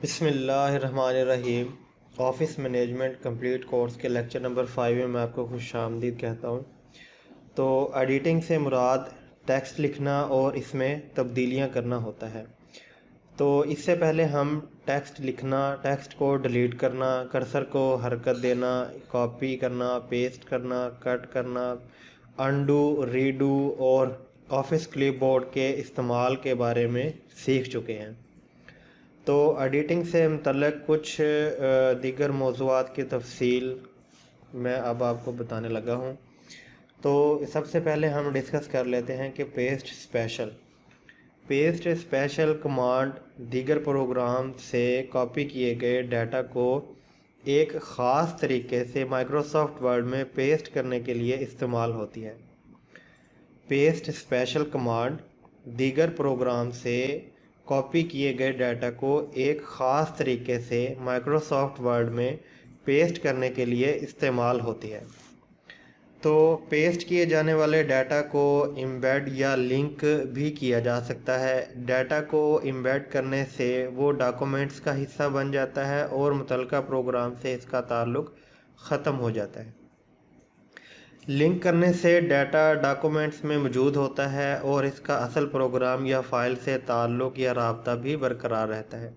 बिस्मिल्लाहिर्रहमानिर्रहीम। Office management complete course के lecture number 5 में मैं आपको खुशामदीद कहता हूँ। तो एडिटिंग से मुराद टेक्स्ट लिखना और इसमें तब्दीलियाँ करना होता है। तो इससे पहले हम टेक्स्ट लिखना, टेक्स्ट को डिलीट करना, कर्सर को हरकत देना, कॉपी करना, पेस्ट करना, कट करना, अनडू, रीडू और ऑफ़िस क्लिपबोर्ड के इस्तेमाल के बारे में सीख चुके हैं। तो एडिटिंग से मुतल्लिक़ कुछ दीगर मौज़ूआत की तफ़सील मैं अब आपको बताने लगा हूँ। तो सबसे पहले हम डिस्कस कर लेते हैं कि पेस्ट स्पेशल कमांड दीगर प्रोग्राम से कॉपी किए गए डाटा को एक ख़ास तरीके से माइक्रोसॉफ्ट वर्ड में पेस्ट करने के लिए इस्तेमाल होती है। पेस्ट स्पेशल कमांड दीगर प्रोग्राम से कॉपी किए गए डाटा को एक ख़ास तरीके से माइक्रोसॉफ्ट वर्ड में पेस्ट करने के लिए इस्तेमाल होती है। तो पेस्ट किए जाने वाले डाटा को एम्बेड या लिंक भी किया जा सकता है। डाटा को एम्बेड करने से वो डॉक्यूमेंट्स का हिस्सा बन जाता है और मुतल्लिका प्रोग्राम से इसका ताल्लुक़ ख़त्म हो जाता है। लिंक करने से डाटा डॉक्यूमेंट्स में मौजूद होता है और इसका असल प्रोग्राम या फ़ाइल से ताल्लुक़ या राब्ता भी बरकरार रहता है।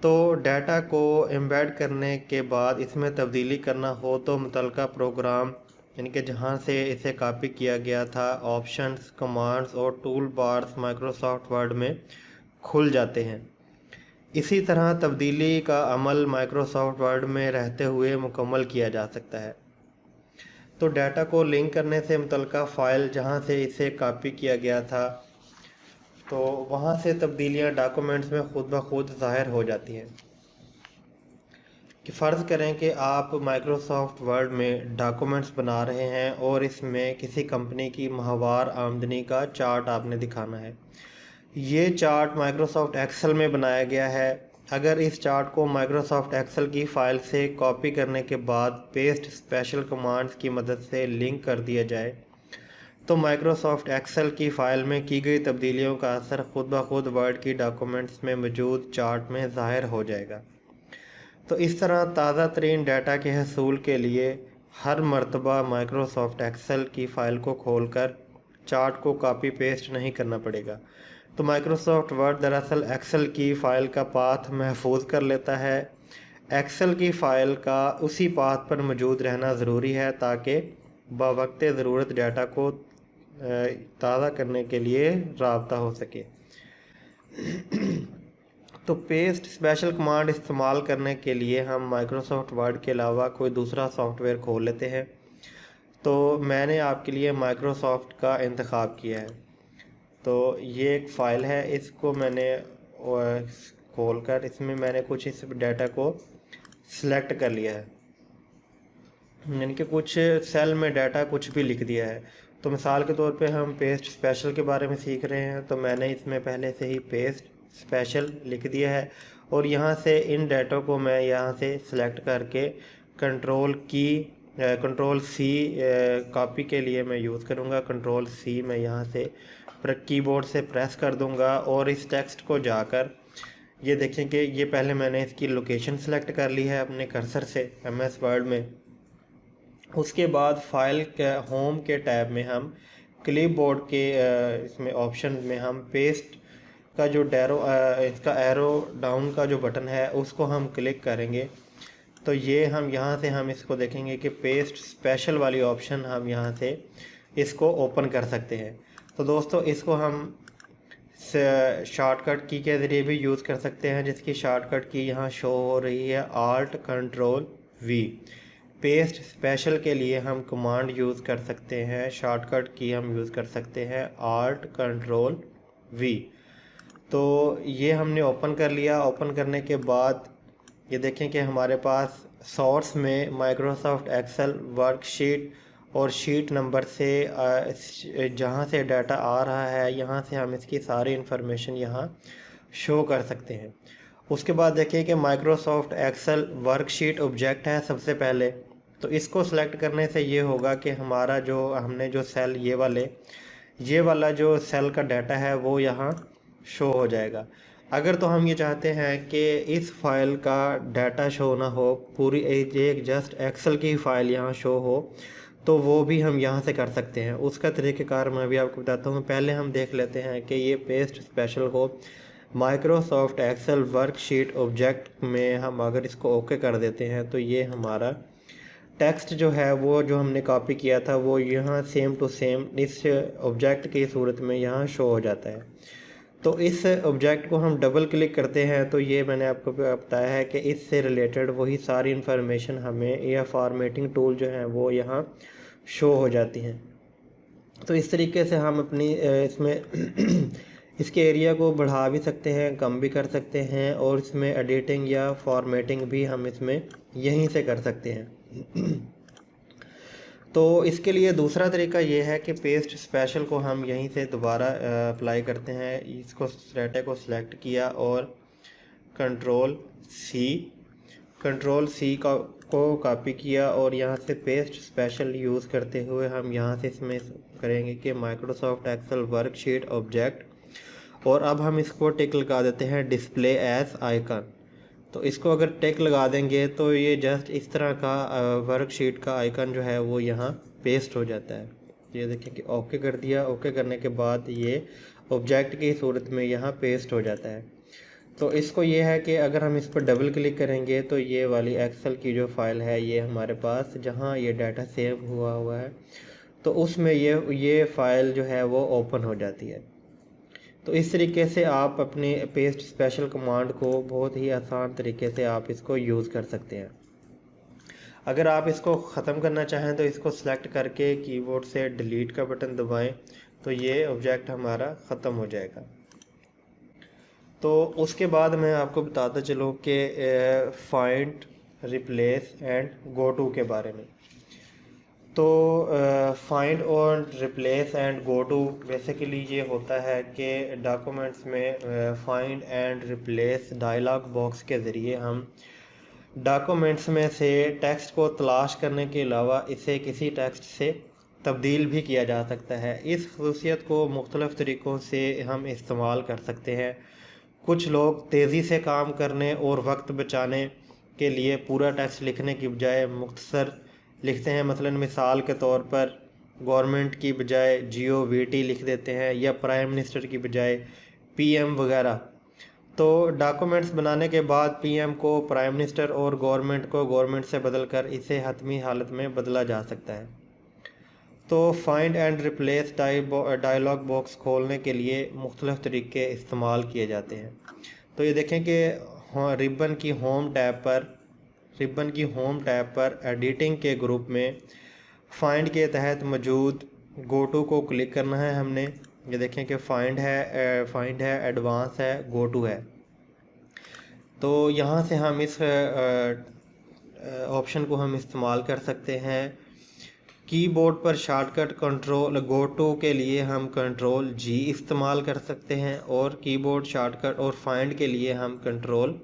तो डाटा को एम्बेड करने के बाद इसमें तब्दीली करना हो तो मुतल्लिका प्रोग्राम यानी कि जहाँ से इसे कॉपी किया गया था, ऑप्शंस, कमांड्स और टूल बार्स माइक्रोसॉफ्ट वर्ड में खुल जाते हैं। इसी तरह तब्दीली का अमल माइक्रोसॉफ्ट वर्ड में रहते हुए मुकम्मल किया जा सकता है। तो डाटा को लिंक करने से मुतल्लिका फ़ाइल जहाँ से इसे कॉपी किया गया था तो वहाँ से तब्दीलियाँ डॉक्यूमेंट्स में ख़ुद ब खुद ज़ाहिर हो जाती हैं। कि फ़र्ज़ करें कि आप माइक्रोसॉफ्ट वर्ड में डॉक्यूमेंट्स बना रहे हैं और इसमें किसी कंपनी की माहवार आमदनी का चार्ट आपने दिखाना है। ये चार्ट माइक्रोसॉफ्ट एक्सेल में बनाया गया है। अगर इस चार्ट को माइक्रोसॉफ्ट एक्सेल की फ़ाइल से कॉपी करने के बाद पेस्ट स्पेशल कमांड्स की मदद से लिंक कर दिया जाए तो माइक्रोसॉफ्ट एक्सेल की फ़ाइल में की गई तब्दीलियों का असर ख़ुद ब खुद वर्ड की डॉक्यूमेंट्स में मौजूद चार्ट में ज़ाहिर हो जाएगा। तो इस तरह ताज़ा तरीन डाटा के हसूल के लिए हर मरतबा माइक्रोसॉफ्ट एक्सेल की फ़ाइल को खोलकर चार्ट को कॉपी पेस्ट नहीं करना पड़ेगा। तो माइक्रोसॉफ्ट वर्ड दरअसल एक्सेल की फ़ाइल का पाथ महफूज कर लेता है। एक्सेल की फ़ाइल का उसी पाथ पर मौजूद रहना ज़रूरी है ताकि बवक्त ज़रूरत डाटा को ताज़ा करने के लिए राब्ता हो सके। तो पेस्ट स्पेशल कमांड इस्तेमाल करने के लिए हम माइक्रोसॉफ्ट वर्ड के अलावा कोई दूसरा सॉफ्टवेयर खोल लेते हैं। तो मैंने आपके लिए माइक्रोसॉफ्ट का इंतखाब किया है। तो ये एक फ़ाइल है, इसको मैंने खोलकर इसमें मैंने कुछ इस डाटा को सिलेक्ट कर लिया है, यानी कि कुछ सेल में डाटा कुछ भी लिख दिया है। तो मिसाल के तौर पे हम पेस्ट स्पेशल के बारे में सीख रहे हैं तो मैंने इसमें पहले से ही पेस्ट स्पेशल लिख दिया है और यहाँ से इन डाटा को मैं यहाँ से सिलेक्ट करके कंट्रोल सी कॉपी के लिए मैं यूज़ करूँगा। कंट्रोल सी मैं यहाँ से कीबोर्ड से प्रेस कर दूँगा और इस टेक्स्ट को जाकर ये देखें कि ये पहले मैंने इसकी लोकेशन सेलेक्ट कर ली है अपने कर्सर से एमएस वर्ड में। उसके बाद फाइल के होम के टैब में हम क्लिपबोर्ड के इसमें ऑप्शन में हम पेस्ट का जो इसका एरो डाउन का जो बटन है उसको हम क्लिक करेंगे। तो ये हम यहाँ से हम इसको देखेंगे कि पेस्ट स्पेशल वाली ऑप्शन हम यहाँ से इसको ओपन कर सकते हैं। तो दोस्तों इसको हम शॉर्टकट की के ज़रिए भी यूज़ कर सकते हैं, जिसकी शॉर्टकट की यहाँ शो हो रही है Alt Ctrl V। Paste special के लिए हम कमांड यूज़ कर सकते हैं, शॉर्टकट की हम यूज़ कर सकते हैं Alt Ctrl V। तो ये हमने ओपन कर लिया। ओपन करने के बाद ये देखें कि हमारे पास सोर्स में माइक्रोसॉफ्ट एक्सेल वर्कशीट और शीट नंबर से जहाँ से डाटा आ रहा है यहाँ से हम इसकी सारी इन्फॉर्मेशन यहाँ शो कर सकते हैं। उसके बाद देखिए कि माइक्रोसॉफ्ट एक्सेल वर्कशीट ऑब्जेक्ट है सबसे पहले। तो इसको सेलेक्ट करने से ये होगा कि हमारा जो हमने जो सेल ये वाला जो सेल का डाटा है वो यहाँ शो हो जाएगा। अगर तो हम ये चाहते हैं कि इस फाइल का डाटा शो ना हो, पूरी एक जस्ट एक्सेल की फाइल यहाँ शो हो, तो वो भी हम यहाँ से कर सकते हैं। उसका तरीक़ेकार मैं भी आपको बताता हूँ। पहले हम देख लेते हैं कि ये पेस्ट स्पेशल को माइक्रोसॉफ्ट एक्सेल वर्कशीट ऑब्जेक्ट में हम अगर इसको ओके कर देते हैं तो ये हमारा टेक्स्ट जो है वो जो हमने कॉपी किया था वो यहाँ सेम टू सेम इस ऑब्जेक्ट की सूरत में यहाँ शो हो जाता है। तो इस ऑब्जेक्ट को हम डबल क्लिक करते हैं तो ये मैंने आपको बताया है कि इससे रिलेटेड वही सारी इन्फॉर्मेशन हमें या फॉर्मेटिंग टूल जो है वो यहाँ शो हो जाती हैं। तो इस तरीके से हम अपनी इसमें इसके एरिया को बढ़ा भी सकते हैं, कम भी कर सकते हैं, और इसमें एडिटिंग या फॉर्मेटिंग भी हम इसमें यहीं से कर सकते हैं। तो इसके लिए दूसरा तरीका ये है कि पेस्ट स्पेशल को हम यहीं से दोबारा अप्लाई करते हैं। इसको डाटा को सिलेक्ट किया और कंट्रोल सी को कॉपी किया और यहाँ से पेस्ट स्पेशल यूज़ करते हुए हम यहाँ से इसमें करेंगे कि माइक्रोसॉफ्ट एक्सेल वर्कशीट ऑब्जेक्ट, और अब हम इसको टिक लगा देते हैं डिस्प्ले एज आइकन। तो इसको अगर टिक लगा देंगे तो ये जस्ट इस तरह का वर्कशीट का आइकन जो है वो यहाँ पेस्ट हो जाता है। ये देखिए कि ओके कर दिया। ओके करने के बाद ये ऑब्जेक्ट की सूरत में यहाँ पेस्ट हो जाता है। तो इसको ये है कि अगर हम इस पर डबल क्लिक करेंगे तो ये वाली एक्सेल की जो फाइल है ये हमारे पास जहाँ ये डाटा सेव हुआ है तो उसमें ये फ़ाइल जो है वो ओपन हो जाती है। तो इस तरीके से आप अपने पेस्ट स्पेशल कमांड को बहुत ही आसान तरीके से आप इसको यूज़ कर सकते हैं। अगर आप इसको ख़त्म करना चाहें तो इसको सेलेक्ट करके कीबोर्ड से डिलीट का बटन दबाएं तो ये ऑब्जेक्ट हमारा ख़त्म हो जाएगा। तो उसके बाद मैं आपको बताता चलूँ कि find, replace and go to के बारे में। तो फाइंड और replace and go to basically ये होता है कि डॉक्यूमेंट्स में find and replace dialog box के ज़रिए हम डॉक्यूमेंट्स में से टेक्स्ट को तलाश करने के अलावा इसे किसी टेक्स्ट से तब्दील भी किया जा सकता है। इस खसूसियत को मुख्तलिफ़ तरीक़ों से हम इस्तेमाल कर सकते हैं। कुछ लोग तेज़ी से काम करने और वक्त बचाने के लिए पूरा टेक्स्ट लिखने की बजाय मुख्तसर लिखते हैं। मसलन मिसाल के तौर पर गवर्नमेंट की बजाय GOVT लिख देते हैं या प्राइम मिनिस्टर की बजाय PM वगैरह। तो डॉक्यूमेंट्स बनाने के बाद PM को प्राइम मिनिस्टर और गवर्नमेंट को गवर्नमेंट से बदलकर इसे हतमी हालत में बदला जा सकता है। तो find and replace dialog box खोलने के लिए मुख्तलिफ़ तरीके इस्तेमाल किए जाते हैं। तो ये देखें कि रिबन की होम टैब पर एडिटिंग के ग्रुप में फाइंड के तहत मौजूद गो टू को क्लिक करना है हमने। ये देखें कि फाइंड है, एडवांस है, गो टू है। तो यहाँ से हम इस ऑप्शन को हम इस्तेमाल कर सकते हैं। कीबोर्ड पर शॉर्टकट कंट्रोल गो टू के लिए हम कंट्रोल G इस्तेमाल कर सकते हैं, और कीबोर्ड शॉर्टकट और फाइंड के लिए हम कंट्रोल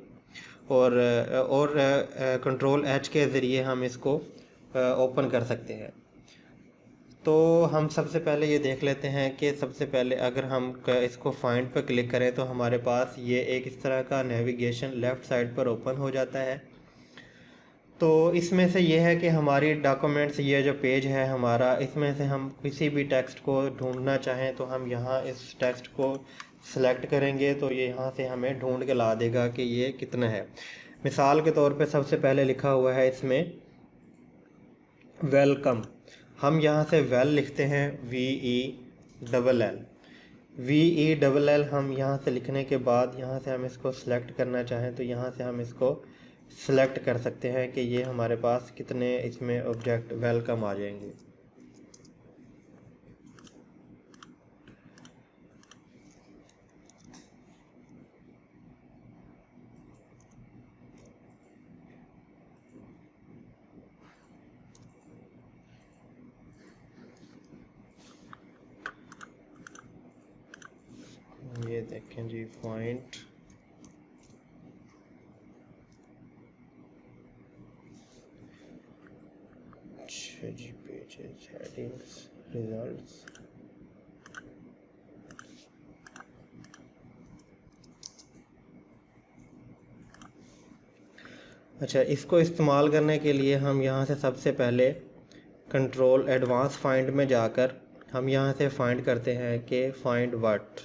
कंट्रोल H के ज़रिए हम इसको ओपन कर सकते हैं। तो हम सबसे पहले ये देख लेते हैं कि सबसे पहले अगर हम इसको फाइंड पर क्लिक करें तो हमारे पास ये एक इस तरह का नेविगेशन लेफ़्ट साइड पर ओपन हो जाता है। तो इसमें से ये है कि हमारी डॉक्यूमेंट्स, ये जो पेज है हमारा, इसमें से हम किसी भी टेक्स्ट को ढूंढना चाहें तो हम यहाँ इस टेक्स्ट को सेलेक्ट करेंगे तो ये यहाँ से हमें ढूंढ के ला देगा कि ये कितना है। मिसाल के तौर पे सबसे पहले लिखा हुआ है इसमें वेलकम। हम यहाँ से वेल लिखते हैं VELL हम यहाँ से लिखने के बाद यहाँ से हम इसको सेलेक्ट करना चाहें तो यहाँ से हम इसको सेलेक्ट कर सकते हैं कि ये हमारे पास कितने इसमें ऑब्जेक्ट वेलकम आ जाएंगे। ये देखें जी, फाइंड जी, पेजेस, हेडिंग्स, रिजल्ट्स। अच्छा, इसको इस्तेमाल करने के लिए हम यहाँ से सबसे पहले कंट्रोल एडवांस फाइंड में जाकर हम यहाँ से फाइंड करते हैं कि फाइंड व्हाट।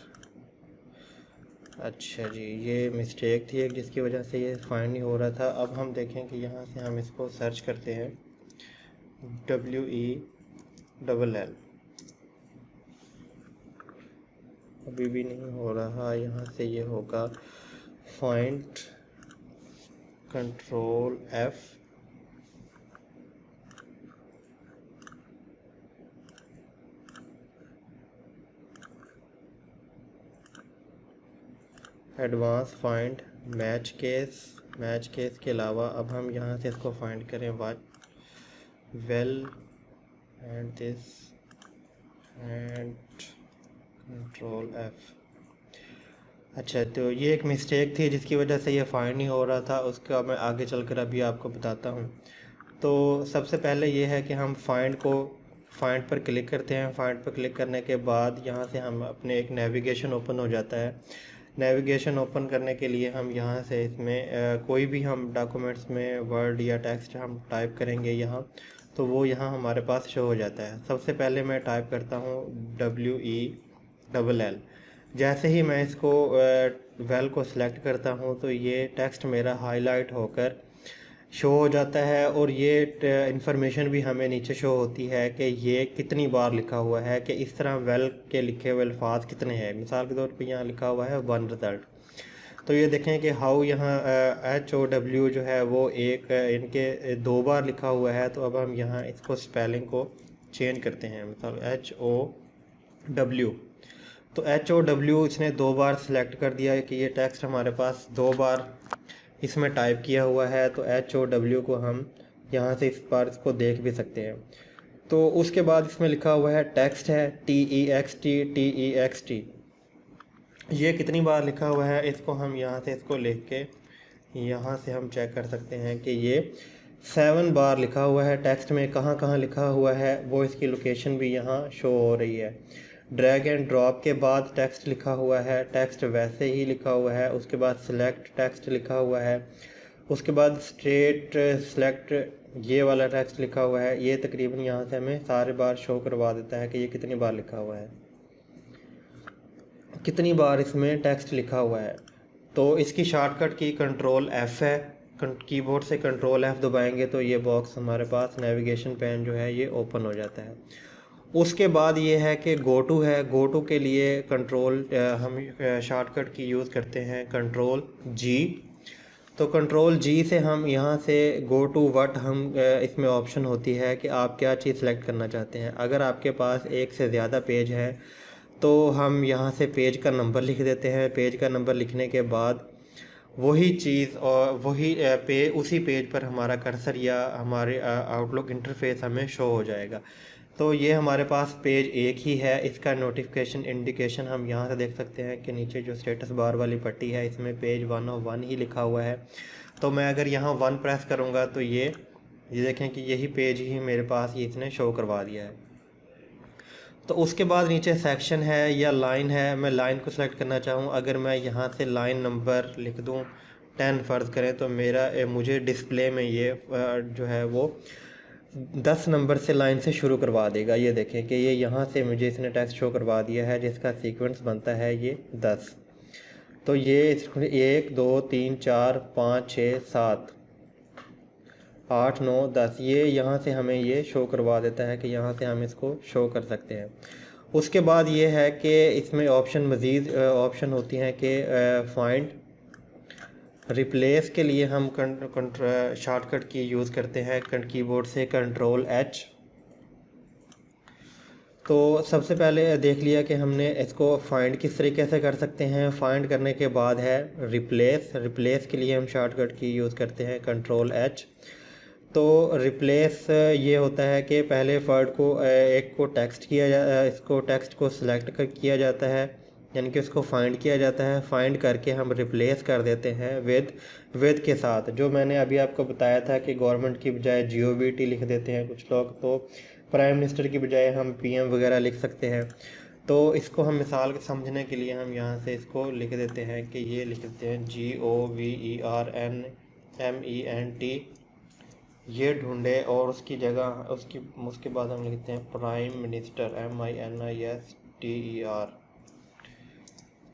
अच्छा जी, ये मिस्टेक थी एक जिसकी वजह से ये फाइंड नहीं हो रहा था। अब हम देखें कि यहाँ से हम इसको सर्च करते हैं WELL। अभी भी नहीं हो रहा। यहाँ से ये होगा find control F, advance find match case के अलावा अब हम यहाँ से इसको फाइंड करें well and this and control F। अच्छा, तो ये एक मिस्टेक थी जिसकी वजह से ये फाइंड नहीं हो रहा था, उसका मैं आगे चलकर अभी आपको बताता हूँ। तो सबसे पहले ये है कि हम फाइंड पर क्लिक करते हैं। फाइंड पर क्लिक करने के बाद यहाँ से हम अपने एक नेविगेशन ओपन हो जाता है। नेविगेशन ओपन करने के लिए हम यहाँ से इसमें कोई भी हम डॉक्यूमेंट्स में वर्ड या टेक्स्ट हम टाइप करेंगे यहाँ, तो वो यहाँ हमारे पास शो हो जाता है। सबसे पहले मैं टाइप करता हूँ WELL। जैसे ही मैं इसको वेल को सिलेक्ट करता हूँ तो ये टेक्स्ट मेरा हाईलाइट होकर शो हो जाता है और ये इंफॉर्मेशन भी हमें नीचे शो होती है कि ये कितनी बार लिखा हुआ है, कि इस तरह वेल के लिखे हुए अल्फाज कितने हैं। मिसाल के तौर पे यहाँ लिखा हुआ है 1 रिज़ल्ट। तो ये देखें कि हाउ यहाँ HOW जो है वो इनके 2 बार लिखा हुआ है। तो अब हम यहाँ इसको स्पेलिंग को चेंज करते हैं, मतलब HOW। तो HOW इसने 2 बार सिलेक्ट कर दिया है कि ये टेक्स्ट हमारे पास 2 बार इसमें टाइप किया हुआ है। तो HOW को हम यहाँ से इस बार इसको देख भी सकते हैं। तो उसके बाद इसमें लिखा हुआ है टेक्स्ट है TEXT। ये कितनी बार लिखा हुआ है इसको हम यहाँ से इसको लिख के यहाँ से हम चेक कर सकते हैं कि ये 7 बार लिखा हुआ है। टेक्स्ट में कहाँ कहाँ लिखा हुआ है वो इसकी लोकेशन भी यहाँ शो हो रही है। ड्रैग एंड ड्रॉप के बाद टेक्स्ट लिखा हुआ है, टेक्स्ट वैसे ही लिखा हुआ है। उसके बाद सिलेक्ट टेक्स्ट लिखा हुआ है। उसके बाद स्ट्रेट सिलेक्ट ये वाला टेक्स्ट लिखा हुआ है। ये तकरीबन यहाँ से हमें सारे बार शो करवा देता है कि ये कितनी बार लिखा हुआ है, कितनी बार इसमें टेक्स्ट लिखा हुआ है। तो इसकी शॉर्टकट की कंट्रोल F है। कीबोर्ड से कंट्रोल F दबाएंगे तो ये बॉक्स हमारे पास नेविगेशन पैन जो है ये ओपन हो जाता है। उसके बाद ये है कि गो टू है। गो टू के लिए कंट्रोल हम शॉर्टकट की यूज़ करते हैं कंट्रोल G। तो कंट्रोल G से हम यहाँ से गो टू व्हाट हम इसमें ऑप्शन होती है कि आप क्या चीज़ सेलेक्ट करना चाहते हैं। अगर आपके पास एक से ज़्यादा पेज है तो हम यहाँ से पेज का नंबर लिख देते हैं। पेज का नंबर लिखने के बाद वही चीज़ और वही उसी पेज पर हमारा कर्सर या हमारे आउटलुक इंटरफेस हमें शो हो जाएगा। तो ये हमारे पास पेज एक ही है। इसका नोटिफिकेशन इंडिकेशन हम यहाँ से देख सकते हैं कि नीचे जो स्टेटस बार वाली पट्टी है इसमें पेज 101 ही लिखा हुआ है। तो मैं अगर यहाँ 1 प्रेस करूँगा तो ये देखें कि यही पेज ही मेरे पास ये इसने शो करवा दिया है। तो उसके बाद नीचे सेक्शन है या लाइन है। मैं लाइन को सिलेक्ट करना चाहूँ, अगर मैं यहाँ से लाइन नंबर लिख दूँ 10 फ़र्ज़ करें तो मुझे डिस्प्ले में ये जो है वो 10 नंबर से लाइन से शुरू करवा देगा। ये देखें कि ये यहाँ से मुझे इसने टेक्स्ट शो करवा दिया है जिसका सीक्वेंस बनता है ये 10। तो ये 1 2 3 4 5 6 7 8 9 10 ये यहाँ से हमें ये शो करवा देता है कि यहाँ से हम इसको शो कर सकते हैं। उसके बाद ये है कि इसमें मज़ीद ऑप्शन होती हैं कि फाइंड रिप्लेस के लिए हम शॉर्टकट की यूज़ करते हैं कीबोर्ड से कंट्रोल H। तो सबसे पहले देख लिया कि हमने इसको फाइंड किस तरीके से कर सकते हैं। फाइंड करने के बाद है रिप्लेस के लिए हम शॉर्टकट की यूज़ करते हैं कंट्रोल H। तो रिप्लेस ये होता है कि पहले वर्ड को इसको टेक्स्ट को सिलेक्ट किया जाता है, यानी कि उसको फाइंड किया जाता है। फाइंड करके हम रिप्लेस कर देते हैं विद के साथ। जो मैंने अभी आपको बताया था कि गवर्नमेंट की बजाय GOVT लिख देते हैं कुछ लोग, तो प्राइम मिनिस्टर की बजाय हम PM वगैरह लिख सकते हैं। तो इसको हम मिसाल के समझने के लिए हम यहाँ से इसको लिख देते हैं कि ये लिख देते हैं MENT ये ढूंढे और उसकी जगह उसके बाद हम लिखते हैं प्राइम मिनिस्टर MINISTER।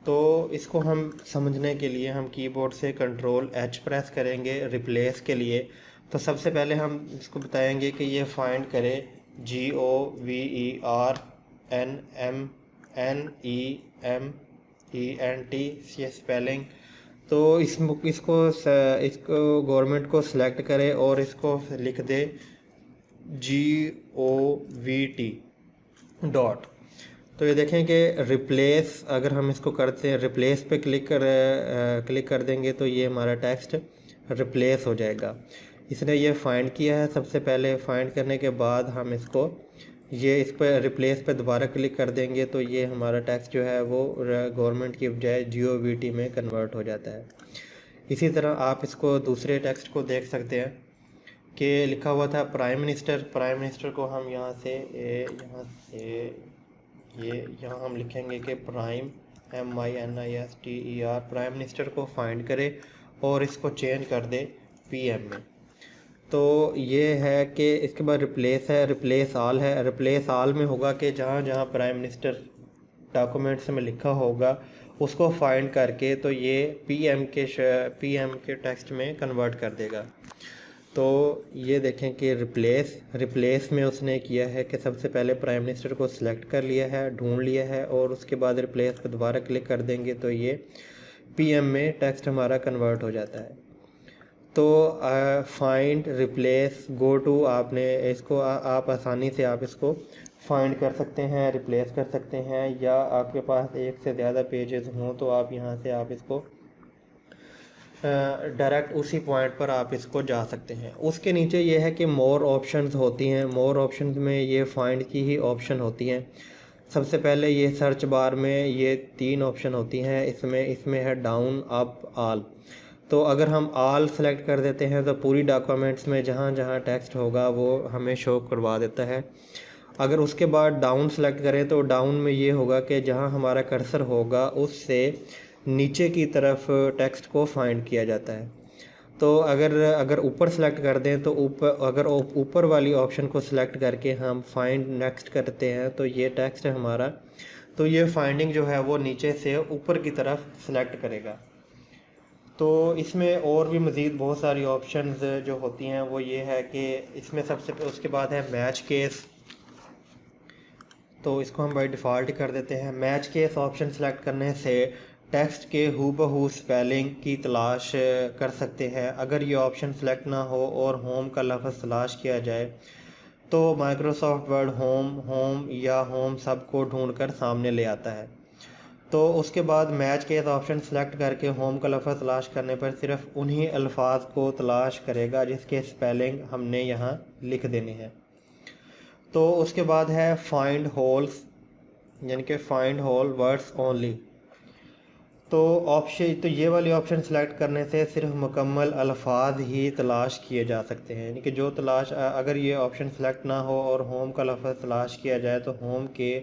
तो इसको हम समझने के लिए हम कीबोर्ड से Ctrl+H प्रेस करेंगे रिप्लेस के लिए। तो सबसे पहले हम इसको बताएंगे कि ये फाइंड करे GOVERNMENT ये स्पेलिंग। तो इसको गवर्नमेंट को सिलेक्ट करे और इसको लिख दे GOVT डॉट। तो ये देखें कि रिप्लेस अगर हम इसको करते हैं रिप्लेस पे क्लिक कर देंगे तो ये हमारा टेक्स्ट रिप्लेस हो जाएगा। इसने ये फाइंड किया है। सबसे पहले फाइंड करने के बाद हम इसको इस पर रिप्लेस पे दोबारा क्लिक कर देंगे तो ये हमारा टेक्स्ट जो है वो गवर्नमेंट की बजाय GOVT में कन्वर्ट हो जाता है। इसी तरह आप इसको दूसरे टेक्स्ट को देख सकते हैं कि लिखा हुआ था प्राइम मिनिस्टर को हम यहाँ हम लिखेंगे कि प्राइम MINISTER प्राइम मिनिस्टर को फाइंड करे और इसको चेंज कर दे PM में। तो ये है कि इसके बाद रिप्लेस आल है। रिप्लेस आल में होगा कि जहाँ जहाँ प्राइम मिनिस्टर डॉक्यूमेंट्स में लिखा होगा उसको फाइंड करके तो ये PM के टेक्स्ट में कन्वर्ट कर देगा। तो ये देखें कि रिप्लेस में उसने किया है कि सबसे पहले प्राइम मिनिस्टर को सिलेक्ट कर लिया है, ढूंढ लिया है और उसके बाद रिप्लेस पर दोबारा क्लिक कर देंगे तो ये PM में टेक्स्ट हमारा कन्वर्ट हो जाता है। तो फाइंड रिप्लेस गो टू आपने इसको आप आसानी से आप इसको फाइंड कर सकते हैं, रिप्लेस कर सकते हैं, या आपके पास एक से ज़्यादा पेजेस हों तो आप यहाँ से आप इसको डायरेक्ट उसी पॉइंट पर आप इसको जा सकते हैं। उसके नीचे ये है कि मोर ऑप्शंस होती हैं। मोर ऑप्शंस में ये फाइंड की ही ऑप्शन होती हैं। सबसे पहले ये सर्च बार में ये 3 ऑप्शन होती हैं। इसमें है डाउन अप आल। तो अगर हम आल सेलेक्ट कर देते हैं तो पूरी डॉक्यूमेंट्स में जहाँ जहाँ टेक्स्ट होगा वो हमें शो करवा देता है। अगर उसके बाद डाउन सेलेक्ट करें तो डाउन में ये होगा कि जहाँ हमारा कर्सर होगा उससे नीचे की तरफ टेक्स्ट को फाइंड किया जाता है। तो अगर ऊपर सेलेक्ट कर दें तो ऊपर वाली ऑप्शन को सिलेक्ट करके हम फाइंड नेक्स्ट करते हैं तो ये टेक्स्ट है हमारा, तो ये फाइंडिंग जो है वो नीचे से ऊपर की तरफ सेलेक्ट करेगा। तो इसमें और भी मज़ीद बहुत सारी ऑप्शंस जो होती हैं वो ये है कि इसमें उसके बाद है मैच केस। तो इसको हम बाय डिफ़ॉल्ट कर देते हैं। मैच केस ऑप्शन सेलेक्ट करने से टेक्स्ट के हूबहू स्पेलिंग की तलाश कर सकते हैं। अगर ये ऑप्शन सेलेक्ट ना हो और होम का लफ्ज़ तलाश किया जाए तो माइक्रोसॉफ्ट वर्ड होम या होम सब को ढूंढकर सामने ले आता है। तो उसके बाद मैच केस ऑप्शन सेलेक्ट करके होम का लफ्ज़ तलाश करने पर सिर्फ उन्हीं अल्फाज को तलाश करेगा जिसके स्पेलिंग हमने यहाँ लिख देने हैं। तो उसके बाद है फाइंड होल्स, यानी कि फाइंड होल वर्ड्स ओनली। तो ये वाली ऑप्शन सेलेक्ट करने से सिर्फ मुकम्मल अल्फाज ही तलाश किए जा सकते हैं, यानी कि जो तलाश अगर ये ऑप्शन सेलेक्ट ना हो और होम का लफ्ज़ तलाश किया जाए तो होम के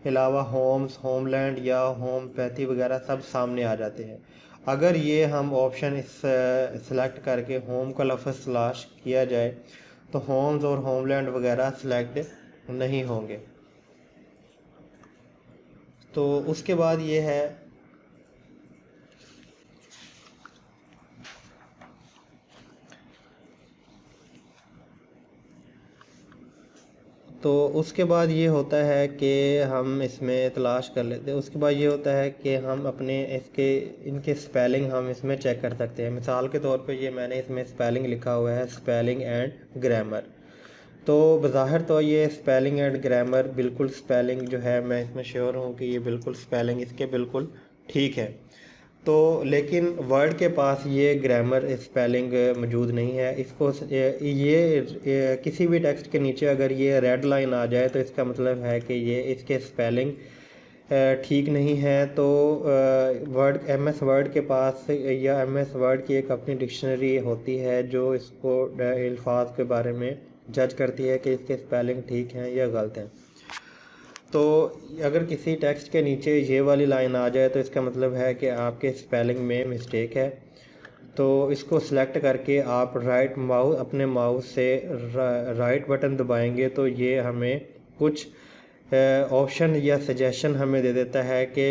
अलावा होम्स, होमलैंड या होम्योपैथी वगैरह सब सामने आ जाते हैं। अगर ये हम ऑप्शन सेलेक्ट करके होम का लफ्ज़ तलाश किया जाए तो होम्स और होमलैंड वगैरह सेलेक्ट नहीं होंगे। तो उसके बाद ये है तो उसके बाद ये होता है कि हम इसमें तलाश कर लेते हैं। उसके बाद ये होता है कि हम अपने इनके स्पेलिंग हम इसमें चेक कर सकते हैं। मिसाल के तौर पे ये मैंने इसमें स्पेलिंग लिखा हुआ है स्पेलिंग एंड ग्रामर। तो बज़ाहिर तो ये स्पेलिंग एंड ग्रामर बिल्कुल स्पेलिंग जो है मैं इसमें श्योर हूँ कि ये बिल्कुल स्पेलिंग इसके बिल्कुल ठीक है। तो लेकिन वर्ड के पास ये ग्रामर स्पेलिंग मौजूद नहीं है। इसको ये किसी भी टेक्स्ट के नीचे अगर ये रेड लाइन आ जाए तो इसका मतलब है कि ये इसके स्पेलिंग ठीक नहीं है। तो MS वर्ड के पास या MS वर्ड की एक अपनी डिक्शनरी होती है जो इसको अल्फाज के बारे में जज करती है कि इसके स्पेलिंग ठीक हैं या गलत हैं। तो अगर किसी टेक्स्ट के नीचे ये वाली लाइन आ जाए तो इसका मतलब है कि आपके स्पेलिंग में मिस्टेक है। तो इसको सिलेक्ट करके आप अपने माउस से राइट बटन दबाएंगे तो ये हमें कुछ ऑप्शन या सजेशन हमें दे देता है कि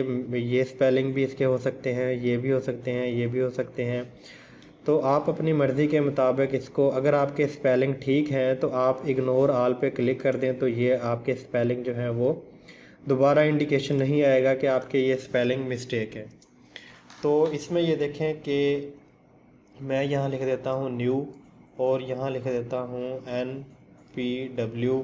ये स्पेलिंग भी इसके हो सकते हैं, ये भी हो सकते हैं, ये भी हो सकते हैं। तो आप अपनी मर्ज़ी के मुताबिक इसको, अगर आपके स्पेलिंग ठीक हैं तो आप इग्नोर ऑल पे क्लिक कर दें तो ये आपके स्पेलिंग जो है वो दोबारा इंडिकेशन नहीं आएगा कि आपके ये स्पेलिंग मिस्टेक है। तो इसमें ये देखें कि मैं यहाँ लिख देता हूँ न्यू और यहाँ लिख देता हूँ NPW।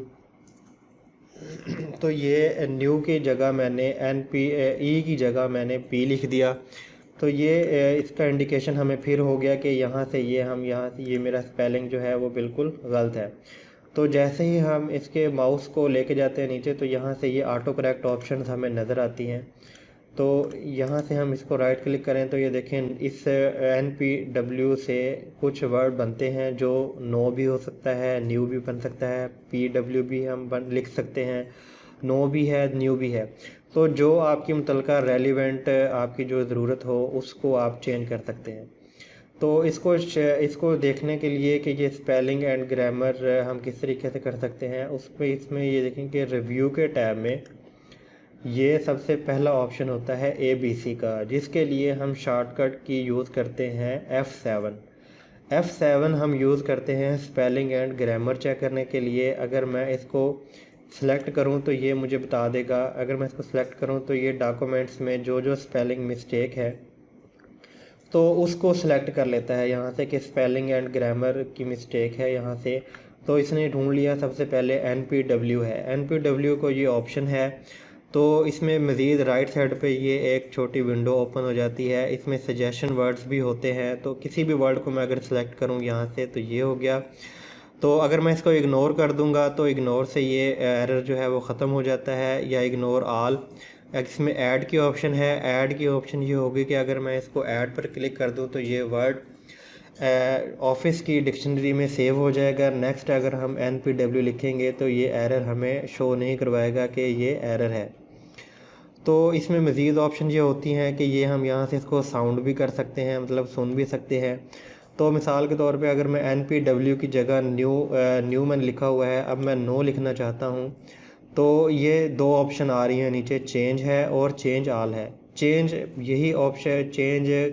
तो ये न्यू की जगह मैंने ई की जगह मैंने P लिख दिया। तो ये इसका इंडिकेशन हमें फिर हो गया कि यहाँ से ये मेरा स्पेलिंग जो है वो बिल्कुल गलत है। तो जैसे ही हम इसके माउस को लेके जाते हैं नीचे तो यहाँ से ये ऑटो करेक्ट ऑप्शंस हमें नज़र आती हैं। तो यहाँ से हम इसको राइट क्लिक करें तो ये देखें इस NPW से कुछ वर्ड बनते हैं जो नो भी हो सकता है, न्यू भी बन सकता है, PW भी हम लिख सकते हैं, नो भी है, न्यू भी है। तो जो आपकी मुतलका रेलिवेंट आपकी जो ज़रूरत हो उसको आप चेंज कर सकते हैं। तो इसको देखने के लिए कि ये स्पेलिंग एंड ग्रामर हम किस तरीके से कर सकते हैं, इसमें ये देखें कि रिव्यू के टैब में ये सबसे पहला ऑप्शन होता है ABC का, जिसके लिए हम शॉर्टकट की यूज़ करते हैं F7 हम यूज़ करते हैं स्पेलिंग एंड ग्रामर चेक करने के लिए। अगर मैं इसको सिलेक्ट करूं तो ये मुझे बता देगा, अगर मैं इसको सिलेक्ट करूं तो ये डॉक्यूमेंट्स में जो स्पेलिंग मिस्टेक है तो उसको सिलेक्ट कर लेता है यहाँ से कि स्पेलिंग एंड ग्रामर की मिस्टेक है यहाँ से। तो इसने ढूंढ लिया सबसे पहले NPW है, NPW को ये ऑप्शन है। तो इसमें मज़ीद राइट साइड पे ये एक छोटी विंडो ओपन हो जाती है, इसमें सजेशन वर्ड्स भी होते हैं। तो किसी भी वर्ड को मैं अगर सेलेक्ट करूँ यहाँ से तो ये हो गया। तो अगर मैं इसको इग्नोर कर दूँगा तो इग्नोर से ये एरर जो है वो ख़त्म हो जाता है, या इग्नोर ऑल। इसमें ऐड की ऑप्शन है, ऐड की ऑप्शन ये होगी कि अगर मैं इसको ऐड पर क्लिक कर दूँ तो ये वर्ड ऑफिस की डिक्शनरी में सेव हो जाएगा। नेक्स्ट अगर हम NPW लिखेंगे तो ये एरर हमें शो नहीं करवाएगा कि ये एरर है। तो इसमें मज़ीद ऑप्शन ये होती हैं कि ये हम यहाँ से इसको साउंड भी कर सकते हैं, मतलब सुन भी सकते हैं। तो मिसाल के तौर पे अगर मैं NPW की जगह न्यू मैंने लिखा हुआ है, अब मैं नो लिखना चाहता हूँ तो ये दो ऑप्शन आ रही हैं नीचे, चेंज है और चेंज ऑल है। चेंज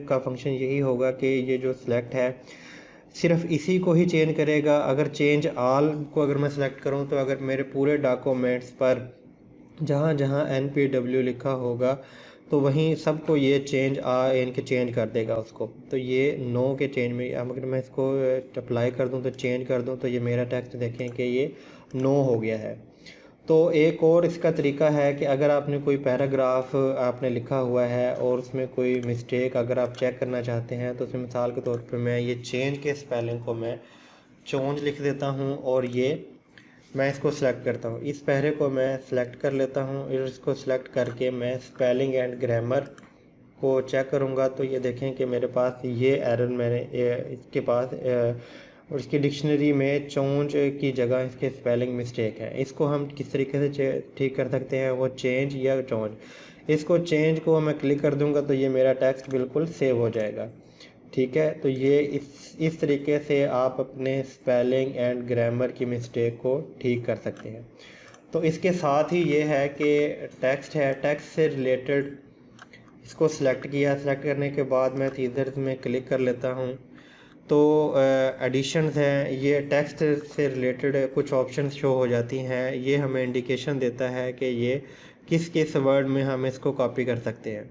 का फंक्शन यही होगा कि ये जो सिलेक्ट है सिर्फ इसी को ही चेंज करेगा। अगर चेंज ऑल को अगर मैं सेलेक्ट करूँ तो अगर मेरे पूरे डॉक्यूमेंट्स पर जहाँ जहाँ NPW लिखा होगा तो वहीं सबको ये इनके चेंज कर देगा उसको। तो ये नो के चेंज में, अब अगर मैं इसको अप्लाई कर दूं तो चेंज कर दूं तो ये मेरा टेक्स्ट देखें कि ये नो हो गया है। तो एक और इसका तरीका है कि अगर आपने कोई पैराग्राफ आपने लिखा हुआ है और उसमें कोई मिस्टेक अगर आप चेक करना चाहते हैं तो उसमें मिसाल के तौर पर मैं ये चेंज के स्पेलिंग को मैं चोंज लिख देता हूँ और ये मैं इसको सिलेक्ट करता हूँ, इस पहरे को मैं सिलेक्ट कर लेता हूँ और इसको सिलेक्ट करके मैं स्पेलिंग एंड ग्रामर को चेक करूँगा तो ये देखें कि मेरे पास ये एरर इसके पास और इसकी डिक्शनरी में चोंज की जगह इसके स्पेलिंग मिस्टेक है। इसको हम किस तरीके से ठीक कर सकते हैं, वो चेंज या चोंज। इसको चेंज को मैं क्लिक कर दूँगा तो ये मेरा टेक्स्ट बिल्कुल सेव हो जाएगा। ठीक है, तो ये इस तरीके से आप अपने स्पेलिंग एंड ग्रामर की मिस्टेक को ठीक कर सकते हैं। तो इसके साथ ही ये है कि टेक्स्ट से रिलेटेड इसको सिलेक्ट किया, सिलेक्ट करने के बाद मैं तीसरे में क्लिक कर लेता हूँ तो एडिशंस हैं, ये टेक्स्ट से रिलेटेड कुछ ऑप्शंस शो हो जाती हैं। ये हमें इंडिकेशन देता है कि ये किस वर्ड में हम इसको कॉपी कर सकते हैं।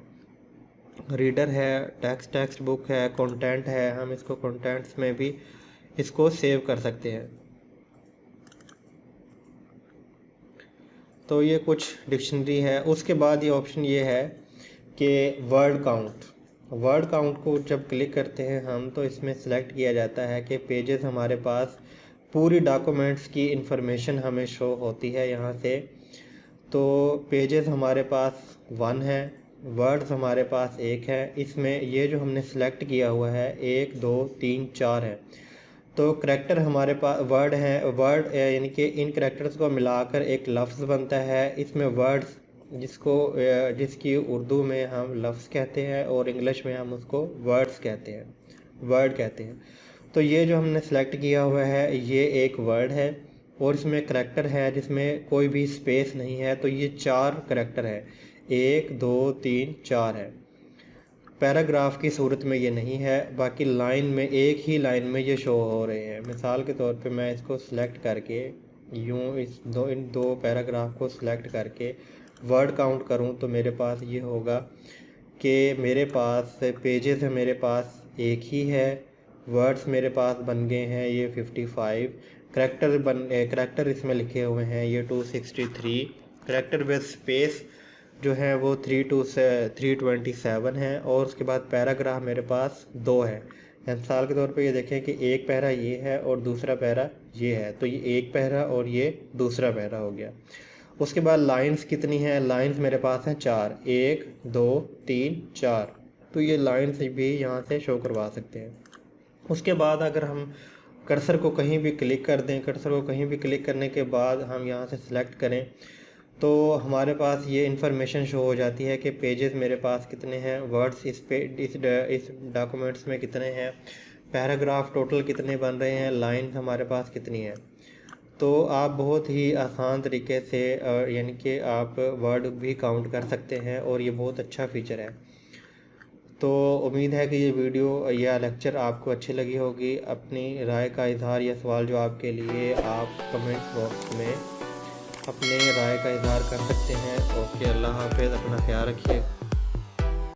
रीडर है, टेक्स्ट बुक है, कंटेंट है, हम इसको कंटेंट्स में भी इसको सेव कर सकते हैं। तो ये कुछ डिक्शनरी है। उसके बाद ये ऑप्शन ये है कि वर्ड काउंट को जब क्लिक करते हैं हम तो इसमें सेलेक्ट किया जाता है कि पेजेस हमारे पास पूरी डॉक्यूमेंट्स की इंफॉर्मेशन हमें शो होती है यहाँ से। तो पेजेस हमारे पास 1 है, वर्ड्स हमारे पास 1 है। इसमें ये जो हमने सेलेक्ट किया हुआ है 1 2 3 4 है। तो करैक्टर हमारे पास वर्ड यानी कि इन करैक्टर्स को मिलाकर एक लफ्ज़ बनता है। इसमें वर्ड्स जिसकी उर्दू में हम लफ्ज़ कहते हैं और इंग्लिश में हम उसको वर्ड्स कहते हैं। वर्ड कहते हैं। तो ये जो हमने सेलेक्ट किया हुआ है ये एक वर्ड है और इसमें करैक्टर है जिसमें कोई भी स्पेस नहीं है, तो ये 4 करैक्टर है, 1 2 3 4 है। पैराग्राफ की सूरत में ये नहीं है, बाकी लाइन में एक ही लाइन में ये शो हो रहे हैं। मिसाल के तौर पे मैं इसको सिलेक्ट करके यूँ इन दो पैराग्राफ को सिलेक्ट करके वर्ड काउंट करूँ तो मेरे पास ये होगा कि मेरे पास पेजेस है, मेरे पास एक ही है, वर्ड्स मेरे पास बन गए हैं ये 55, करैक्टर इसमें लिखे हुए हैं ये 263, करैक्टर विद स्पेस जो है वो 327 है, और उसके बाद पैराग्राफ मेरे पास 2 है। मिसाल के तौर पे ये देखें कि एक पैरा ये है और दूसरा पैरा ये है, तो ये एक पैरा और ये दूसरा पैरा हो गया। उसके बाद लाइंस कितनी हैं, लाइंस मेरे पास हैं 4, 1 2 3 4, तो ये लाइंस भी यहाँ से शो करवा सकते हैं। उसके बाद अगर हम कर्सर को कहीं भी क्लिक कर दें, कर्सर को कहीं भी क्लिक करने के बाद हम यहाँ से सिलेक्ट करें तो हमारे पास ये इन्फॉर्मेशन शो हो जाती है कि पेजेस मेरे पास कितने हैं, वर्ड्स इस डॉक्यूमेंट्स में कितने हैं, पैराग्राफ टोटल कितने बन रहे हैं, लाइन हमारे पास कितनी है। तो आप बहुत ही आसान तरीके से यानी कि आप वर्ड भी काउंट कर सकते हैं और ये बहुत अच्छा फ़ीचर है। तो उम्मीद है कि ये वीडियो या लेक्चर आपको अच्छी लगी होगी। अपनी राय का इजहार या सवाल जो आपके लिए आप कमेंट्स बॉक्स में अपने राय का इजहार कर सकते हैं। ओके, अल्लाह हाफ़िज़, अपना ख्याल रखिए।